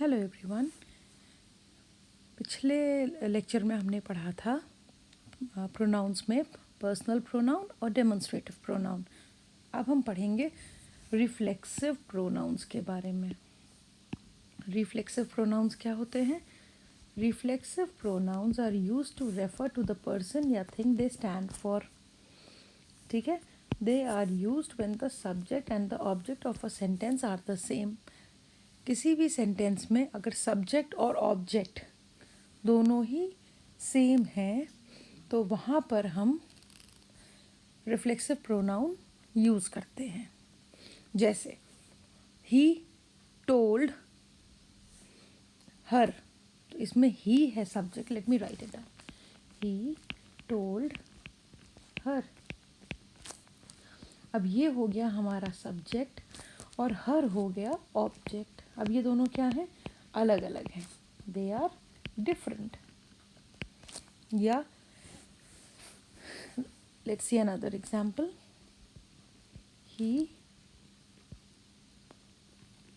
Hello everyone. पिछले lecture में हमने पढ़ा था प्रोनाउंस में पर्सनल प्रोनाउन और डेमोन्स्ट्रेटिव प्रोनाउन। अब हम पढ़ेंगे रिफ्लेक्सिव प्रोनाउंस के बारे में। रिफ्लेक्सिव प्रोनाउंस क्या होते हैं? Reflexive pronouns are used to refer to the person या थिंग दे स्टैंड फॉर। ठीक है, they are used when the subject and the object of a sentence are the same. किसी भी सेंटेंस में अगर सब्जेक्ट और ऑब्जेक्ट दोनों ही same हैं तो वहाँ पर हम रिफ्लेक्सिव प्रोनाउन यूज़ करते हैं। जैसे ही टोल्ड हर, तो इसमें ही है subject. Let me right it down. He told her. अब ये हो गया हमारा सब्जेक्ट और हर हो गया ऑब्जेक्ट। अब ये दोनों क्या हैं? अलग अलग हैं, दे आर डिफरेंट। या let's see another example. He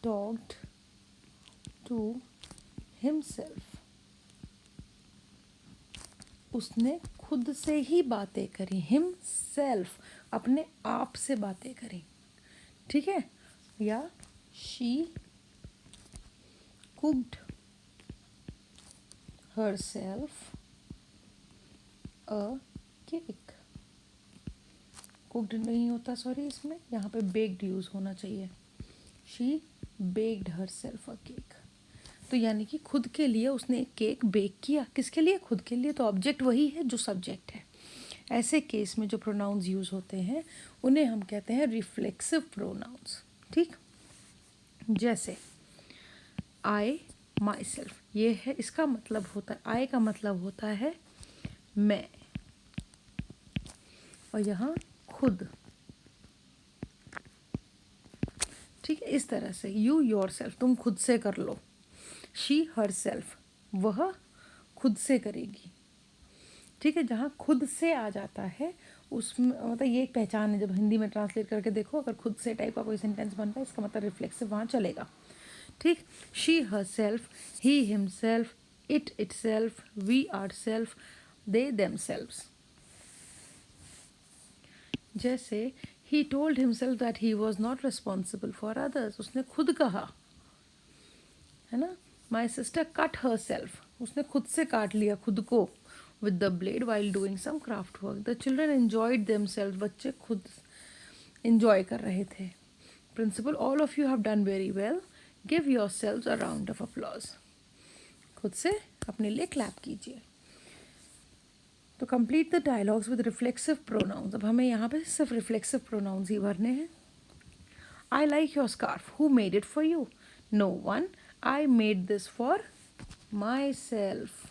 talked to himself. उसने खुद से ही बातें करी। himself, अपने आप से बातें करी। ठीक है। या she cooked herself a cake. Cooked नहीं होता, सॉरी, इसमें यहाँ पे बेक्ड यूज़ होना चाहिए। She baked her self a cake. तो यानी कि खुद के लिए उसने एक केक बेक किया। किसके लिए? खुद के लिए। तो ऑब्जेक्ट वही है जो सब्जेक्ट है। ऐसे केस में जो प्रोनाउंस यूज़ होते हैं उन्हें हम कहते हैं रिफ्लेक्सिव प्रोनाउंस। ठीक, जैसे आई माई सेल्फ, ये है, इसका मतलब होता है, आई का मतलब होता है मैं, और यहाँ खुद। ठीक है, इस तरह से यू योर सेल्फ, तुम खुद से कर लो। शी हर सेल्फ, वह खुद से करेगी। ठीक है, जहाँ खुद से आ जाता है उसमें मतलब ये एक पहचान है। जब हिंदी में ट्रांसलेट करके देखो, अगर खुद से टाइप का कोई सेंटेंस बन रहा है, इसका मतलब रिफ्लेक्सिव वहाँ चलेगा। ठीक, she herself, he himself, it itself, we ourself, they themselves. जैसे he told himself that he was not responsible for others, उसने खुद कहा, है ना। My sister cut herself, उसने खुद से काट लिया खुद को with the blade while doing some craft work. The children enjoyed themselves, बच्चे खुद एन्जॉय कर रहे थे। Principal, all of you have done very well, give your selves a round of applause. खुद से अपने लिए क्लैप कीजिए। तो complete the dialogues with reflexive pronouns. अब हमें यहाँ पे सिर्फ रिफ्लेक्सिव प्रोनाउंस ही भरने हैं। I like your scarf. Who made it for you? No one. I made this for myself.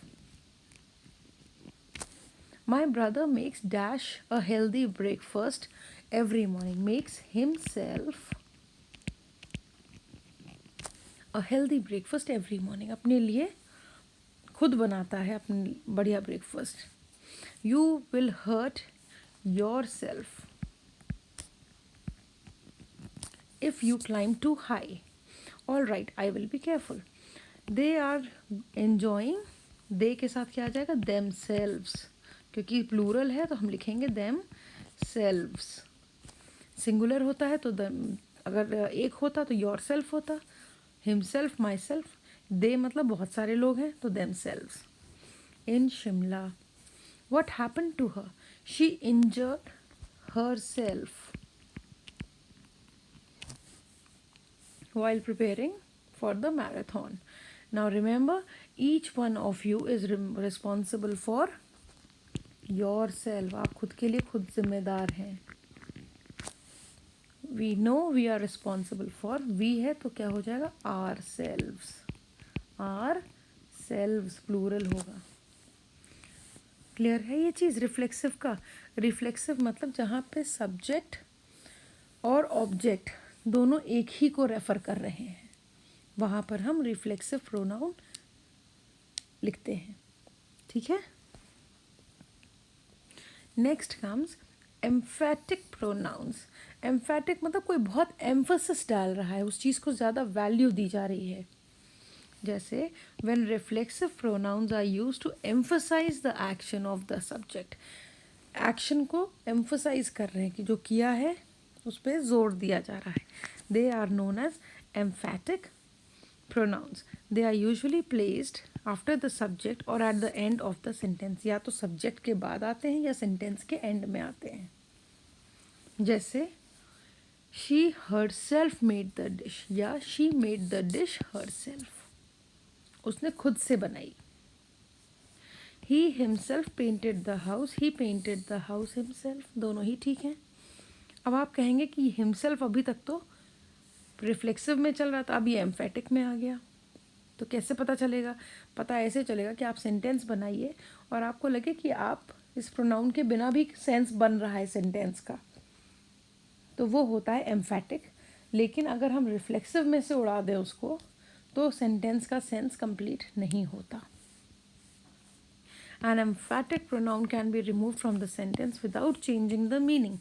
My brother makes dash a healthy breakfast every morning. Makes himself a healthy breakfast every morning. अपने लिए खुद बनाता है अपने बढ़िया breakfast. You will hurt yourself if you climb too high. All right, I will be careful. They are enjoying, they के साथ क्या आ जाएगा? themselves, क्योंकि प्लूरल है तो हम लिखेंगे themselves। सिंगुलर होता है तो अगर एक होता तो yourself होता, himself, myself। they मतलब बहुत सारे लोग हैं तो themselves। In Shimla, what happened to her? She injured herself while preparing for the marathon. Now remember, each one of you is responsible for yourself. आप खुद के लिए खुद जिम्मेदार हैं। We know we are responsible for, we है तो क्या हो जाएगा? ourselves। ourselves प्लूरल होगा। क्लियर है ये चीज़ रिफ्लेक्सिव का? रिफ्लेक्सिव मतलब जहाँ पे सब्जेक्ट और ऑब्जेक्ट दोनों एक ही को रेफर कर रहे हैं, वहाँ पर हम रिफ्लेक्सिव प्रोनाउन लिखते हैं। ठीक है। Next comes emphatic pronouns. Emphatic मतलब कोई बहुत एम्फोसिस डाल रहा है, उस चीज़ को ज़्यादा वैल्यू दी जा रही है। जैसे when reflexive pronouns are used to emphasize the action of the subject, action को emphasize कर रहे हैं कि जो किया है उस पर जोर दिया जा रहा है. They are known as emphatic pronouns. They are usually placed after the subject or at the end of the sentence. या तो subject के बाद आते हैं या sentence के end में आते हैं. जैसे she herself made the dish या she made the dish herself. उसने खुद से बनाई. He himself painted the house. He painted the house himself. दोनों ही ठीक हैं. अब आप कहेंगे कि himself अभी तक तो रिफ्लेक्सिव में चल रहा था, अब ये एम्फेटिक में आ गया. तो कैसे पता चलेगा? पता ऐसे चलेगा कि आप सेंटेंस बनाइए और आपको लगे कि आप इस प्रोनाउन के बिना भी सेंस बन रहा है सेंटेंस का, तो वो होता है एम्फेटिक. लेकिन अगर हम रिफ्लेक्सिव में से उड़ा दें उसको तो सेंटेंस का सेंस कंप्लीट नहीं होता. An emphatic pronoun can be removed from the sentence without changing the meaning,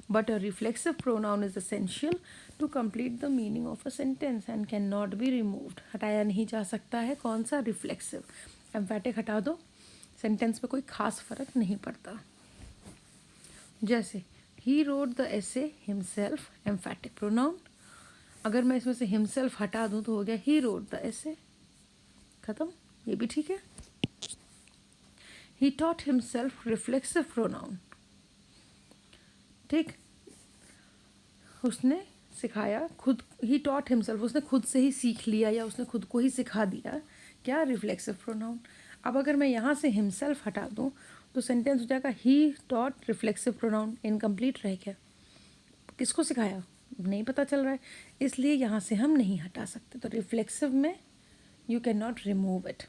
but a reflexive pronoun is essential to complete the meaning of a sentence and cannot be removed. हटाया नहीं जा सकता है. कौन सा? Reflexive. Emphatic हटा दो, sentence में कोई खास फर्क नहीं पड़ता. जैसे he wrote the essay himself, emphatic pronoun. अगर मैं इसमें से himself हटा दूँ तो हो गया he wrote the essay. खत्म. ये भी ठीक है. He taught himself, reflexive pronoun. ठीक, उसने सिखाया खुद. he taught himself, उसने खुद से ही सीख लिया या उसने खुद को ही सिखा दिया. क्या? Reflexive pronoun. अब अगर मैं यहाँ से himself हटा दूँ तो सेंटेंस हो जाएगा he taught reflexive pronoun. Incomplete रह गया. किसको सिखाया? नहीं पता चल रहा है, इसलिए यहाँ से हम नहीं हटा सकते. तो रिफ्लेक्सिव में you can not remove it.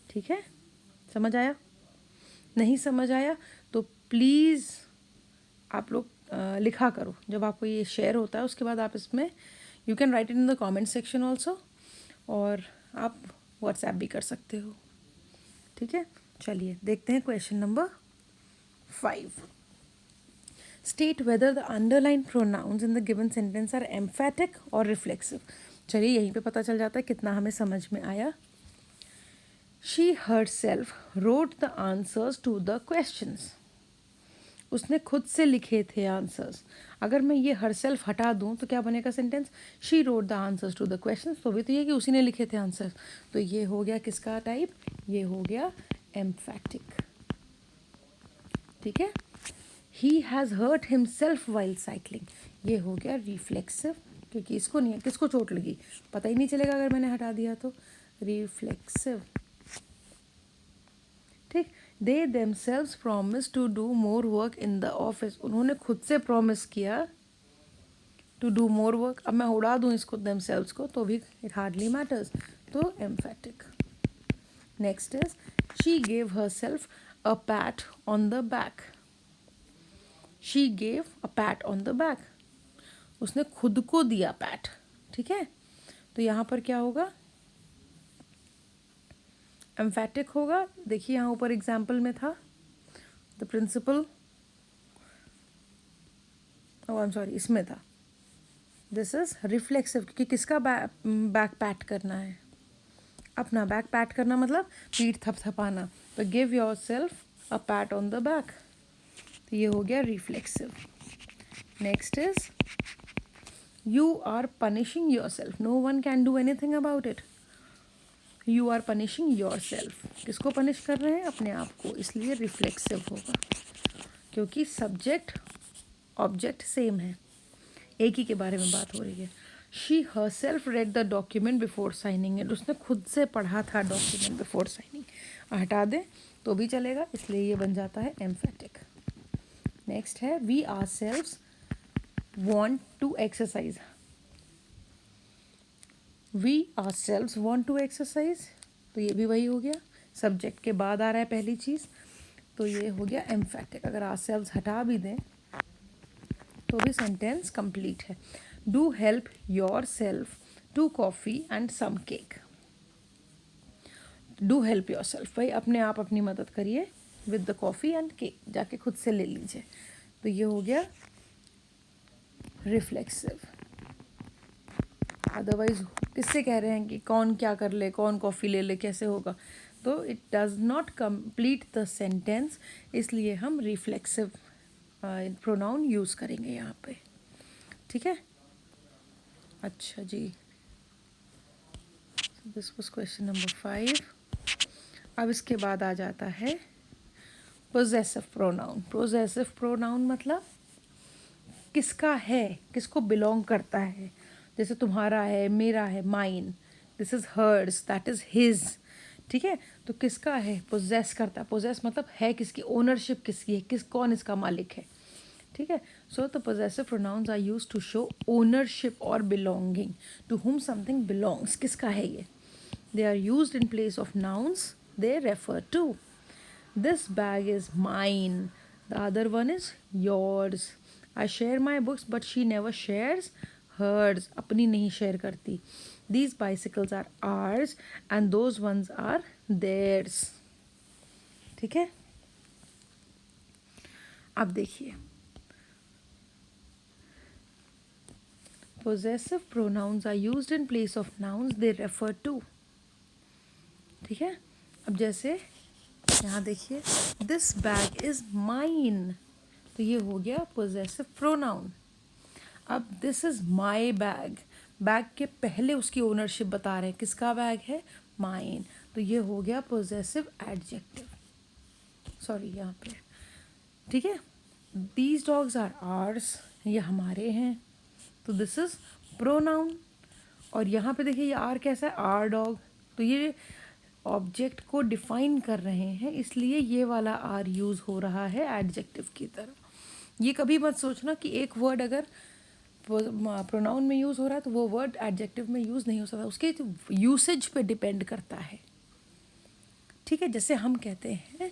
ठीक है, समझ आया? नहीं समझ आया तो प्लीज़ आप लोग लिखा करो. जब आपको ये शेयर होता है उसके बाद आप इसमें you can write it in the comment section also, और आप व्हाट्सएप भी कर सकते हो. ठीक है, चलिए देखते हैं question number 5. State whether the underline pronouns in the given sentence are emphatic और रिफ्लेक्सिव. चलिए यहीं पे पता चल जाता है कितना हमें समझ में आया. She herself wrote the answers to the questions. उसने खुद से लिखे थे आंसर्स. अगर मैं ये herself हटा दूँ तो क्या बनेगा sentence? She wrote the answers to the questions. तो भी तो ये कि उसी ने लिखे थे आंसर्स. तो ये हो गया किसका टाइप? ये हो गया एम्फेटिक. ठीक है. He has hurt himself while cycling. ये हो गया रिफ्लेक्सिव, क्योंकि इसको नहीं, किसको चोट लगी पता ही नहीं चलेगा अगर मैंने हटा दिया तो. रिफ्लेक्सिव. ठीक. दे themselves promise to do more work in the office. उन्होंने खुद से प्रॉमिस किया to do more work. अब मैं उड़ा दूँ इसको themselves को तो भी it hardly matters. तो emphatic. Next is she gave herself a pat on the back. She gave a pat on the back. उसने खुद को दिया पैट. ठीक है, तो यहाँ पर क्या होगा? एम्फेटिक होगा. देखिए यहाँ ऊपर एग्जाम्पल में था the principal, I am sorry, इसमें था. दिस इज रिफ्लेक्सिव, क्योंकि किसका बैक पैट करना है? अपना. बैक पैट करना मतलब पीठ थपथपाना. तो give yourself a pat on the back. तो ये हो गया reflexive. Next is you are punishing yourself. No one can do anything about it. You are punishing yourself. किसको पनिश कर रहे हैं? अपने आप को. इसलिए रिफ्लेक्सिव होगा, क्योंकि सब्जेक्ट ऑब्जेक्ट सेम है, एक ही के बारे में बात हो रही है. She herself read the document before signing it. उसने खुद से पढ़ा था डॉक्यूमेंट बिफोर साइनिंग. हटा दें तो भी चलेगा, इसलिए ये बन जाता है एम्फेटिक. नेक्स्ट है we ourselves want to exercise. We ourselves want to exercise. तो ये भी वही हो गया, सब्जेक्ट के बाद आ रहा है पहली चीज़, तो ये हो गया एम्फेटिक. अगर आर सेल्व्स हटा भी दें तो भी सेंटेंस कंप्लीट है. Do help yourself to coffee and some cake. Do help yourself, भाई अपने आप अपनी मदद करिए with the coffee and cake. जाके खुद से ले लीजिए. तो ये हो गया रिफ्लेक्सिव. अदरवाइज किससे कह रहे हैं कि कौन क्या कर ले, कौन कॉफ़ी ले ले, कैसे होगा, तो it does not complete the sentence, इसलिए हम रिफ्लेक्सिव प्रोनाउन यूज़ करेंगे यहाँ पे, ठीक है। अच्छा जी, दिस वाज क्वेश्चन नंबर 5। अब इसके बाद आ जाता है पोजेसिव प्रोनाउन। पोजेसिव प्रोनाउन मतलब किसका है, किसको बिलोंग करता है, जैसे तुम्हारा है, मेरा है, mine, this is hers, that is his, ठीक है। तो किसका है, पोजेस करता है, पोजेस मतलब है किसकी, ओनरशिप किसकी है, कौन इसका मालिक है, ठीक है। So the possessive pronouns are used to show ownership और belonging, to whom something belongs, किसका है ये। They are used in place of nouns, they refer to this bag is mine, the other one is yours, I share my books but she never shares hers, अपनी नहीं share करती, these bicycles are ours and those ones are theirs, ठीक है। अब देखिए possessive pronouns are used in place of nouns they refer to, ठीक है। अब जैसे यहाँ देखिए दिस बैग इज माइन, तो ये हो गया पोजेसिव प्रोनाउन। अब this is my bag, bag के पहले उसकी ओनरशिप बता रहे हैं, किसका बैग है, माइन, तो ये हो गया पोजेसिव एडजेक्टिव, सॉरी यहाँ पे, ठीक है। दीज डॉग्स आर आर्स, ये हमारे हैं, तो दिस इज प्रोनाउन। और यहाँ पे देखिए ये आर कैसा है, आर डॉग, तो ये ऑब्जेक्ट को डिफाइन कर रहे हैं, इसलिए ये वाला आर यूज़ हो रहा है एडजेक्टिव की तरह। ये कभी मत सोचना कि एक वर्ड अगर प्रोनाउन में यूज़ हो रहा है तो वो वर्ड एडजेक्टिव में यूज़ नहीं हो सकता, उसके यूसेज पे डिपेंड करता है, ठीक है। जैसे हम कहते हैं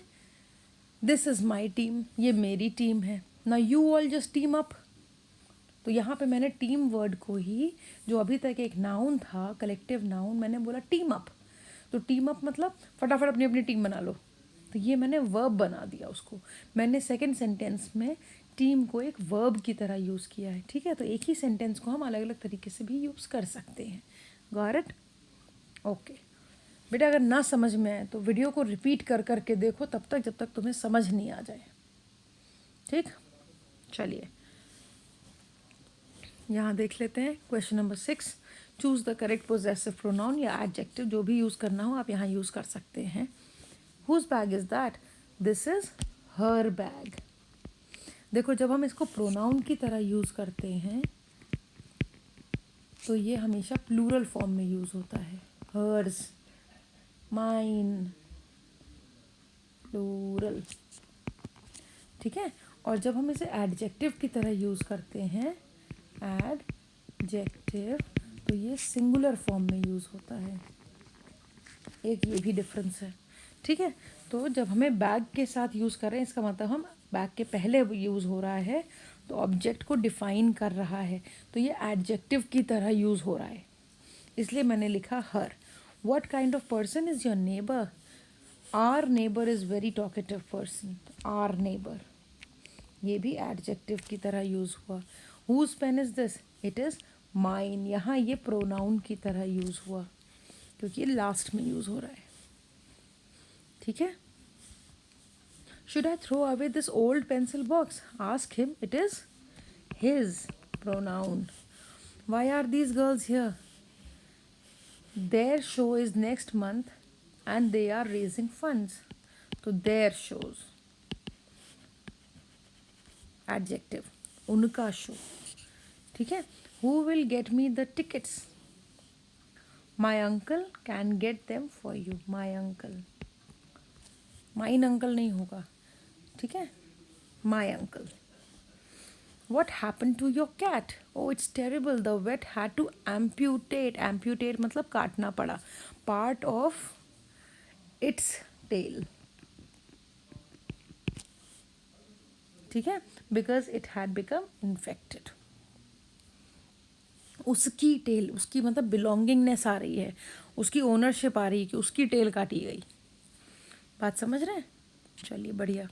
दिस इज़ माई टीम, ये मेरी टीम है, ना you all just team up, तो यहाँ पे मैंने टीम वर्ड को ही, जो अभी तक एक नाउन था, कलेक्टिव नाउन, मैंने बोला टीम अप, तो टीम अप मतलब फटाफट अपनी अपनी टीम बना लो, तो ये मैंने वर्ब बना दिया उसको, मैंने सेकंड सेंटेंस में टीम को एक वर्ब की तरह यूज़ किया है, ठीक है। तो एक ही सेंटेंस को हम अलग अलग तरीके से भी यूज़ कर सकते हैं, गॉट इट, ओके। बेटा अगर ना समझ में आए तो वीडियो को रिपीट कर कर के देखो, तब तक जब तक तुम्हें समझ नहीं आ जाए, ठीक। चलिए यहाँ देख लेते हैं question number 6। Choose the correct possessive pronoun या एडजेक्टिव, जो भी यूज़ करना हो आप यहाँ यूज़ कर सकते हैं। Whose bag is that, this is her bag. देखो जब हम इसको प्रोनाउन की तरह यूज़ करते हैं तो ये हमेशा प्लूरल फॉर्म में यूज़ होता है, हर्स, माइन, प्लूरल, ठीक है। और जब हम इसे एडजेक्टिव की तरह यूज़ करते हैं, एडजेक्टिव, तो ये सिंगुलर फॉर्म में यूज़ होता है, एक ये भी डिफरेंस है, ठीक है। तो जब हमें बैग के साथ यूज़ कर रहे हैं, इसका मतलब हम बैग के पहले यूज़ हो रहा है तो ऑब्जेक्ट को डिफाइन कर रहा है, तो ये एडजेक्टिव की तरह यूज़ हो रहा है, इसलिए मैंने लिखा her. What kind of person is your neighbour, our neighbour is very talkative person, our neighbour, ये भी एडजेक्टिव की तरह यूज़ हुआ। Whose pen is this, it is mine, यहाँ ये प्रोनाउन की तरह यूज़ हुआ क्योंकि ये लास्ट में यूज़ हो रहा है, ठीक है। Should I throw away this old pencil box, ask him, it is his, pronoun. Why are these girls here, their show is next month and they are raising funds, तो their shows, adjective, उनका show, ठीक है। Who will get me the tickets, my uncle can get them for you, my uncle, mine uncle नहीं होगा, ठीक है, my uncle. What happen to your cat, oh it's terrible, the vet had to amputate, amputate मतलब काटना पड़ा, part of its tail, ठीक है, because it had become infected. उसकी टेल, उसकी मतलब बिलोंगिंगनेस आ रही है, उसकी ओनरशिप आ रही है कि उसकी टेल काटी गई, बात समझ रहे हैं। चलिए बढ़िया।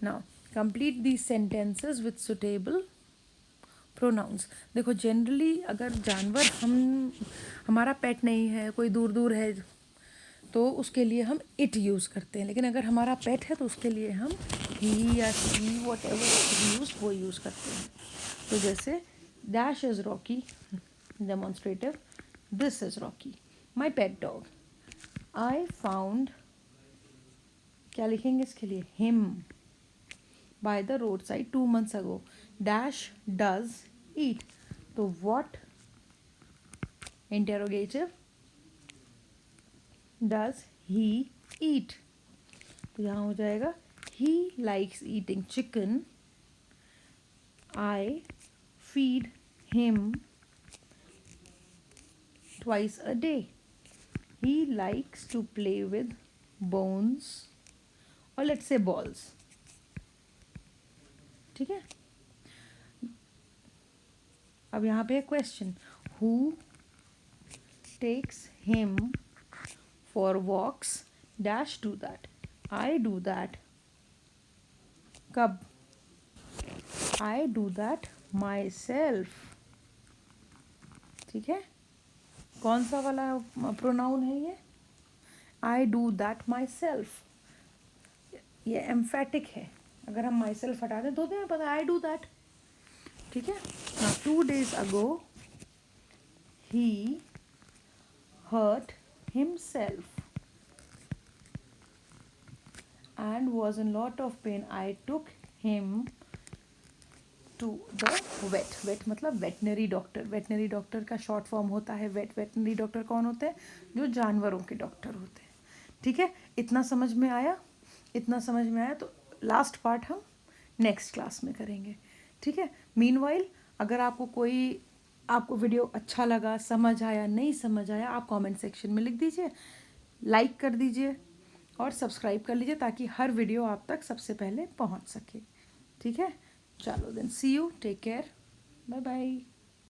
Now complete these sentences with suitable pronouns देखो, जनरली अगर जानवर हमारा पेट नहीं है, कोई दूर दूर है, तो उसके लिए हम इट यूज़ करते हैं, लेकिन अगर हमारा पेट है तो उसके लिए हम ही या शी वॉट एवर यूज वो यूज़ करते हैं। तो जैसे dash is Rocky, demonstrative, this is Rocky, my pet dog. I found, क्या लिखेंगे इसके लिए, him by the road side 2 months ago, dash does eat. तो what interrogative, does he eat. तो यहाँ हो जाएगा he likes eating chicken, I feed him twice a day, he likes to play with bones, or let's say balls। ठीक है, अब यहाँ पे question, who takes him for walks, dash do that, I do that, कब, I do that myself. ठीक है, कौन सा वाला प्रोनाउन है ये, I do that myself, ये एम्फेटिक है, अगर हम माई सेल्फ हटा दें तो दें पता आई डू दैट। ठीक है, 2 days ago he hurt himself and was in lot of pain, I took him to the vet। vet मतलब वेटनरी डॉक्टर, वेटनरी डॉक्टर का शॉर्ट फॉर्म होता है वेट। वेटनरी डॉक्टर कौन होते हैं, जो जानवरों के डॉक्टर होते हैं। ठीक है, इतना समझ में आया, इतना समझ में आया, तो लास्ट पार्ट हम नेक्स्ट क्लास में करेंगे। ठीक है, मीनवाइल अगर आपको वीडियो अच्छा लगा, समझ आया, नहीं समझ आया, आप कमेंट सेक्शन में लिख दीजिए, लाइक कर दीजिए और सब्सक्राइब कर लीजिए, ताकि हर वीडियो आप तक सबसे पहले पहुंच सके। ठीक है, चलो then, see you, take care, bye bye.